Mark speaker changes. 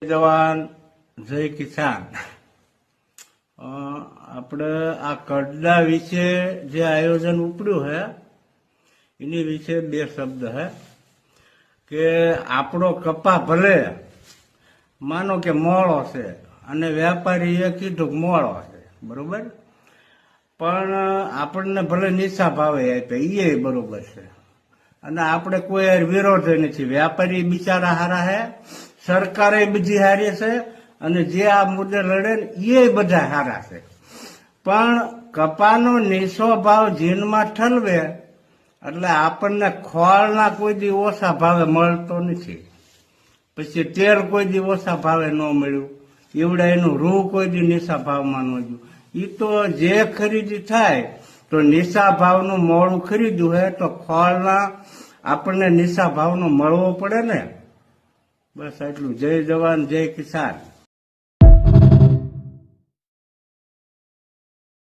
Speaker 1: જવાન જય કિસાન. આપણે આ કડલા વિશે જે આયોજન ઉપડ્યું હે એની વિશે બે શબ્દ હે કે આપણો કપા ભલે માનો કે મોળો છે અને વેપારીએ કીધું કે મોળો છે, બરોબર, પણ આપણને ભલે નીચા ભાવે આપે એ બરોબર છે અને આપણે કોઈ વિરોધ નથી. વેપારી બિચારા હારા હે, સરકારે બીજી હારી છે અને જે આ મુદ્દે લડે ને એ બધા હારા છે, પણ કપાનો નીચો ભાવ જીનમાં ઠલવે એટલે આપણને ખોળના કોઈ દી ઓછા ભાવે મળતો નથી. પછી તેલ કોઈ દી ઓછા ભાવે ન મળ્યું, એવડા એનું રૂ કોઈ દી નીચા ભાવમાં ન ગયું. એ તો જે ખરીદી થાય તો નીચા ભાવનું મોડું ખરીદ્યું હોય તો ખોળના આપણને નીચા ભાવનો મળવો પડે ને. બસ એટલું. જય જવાન જય કિસાન.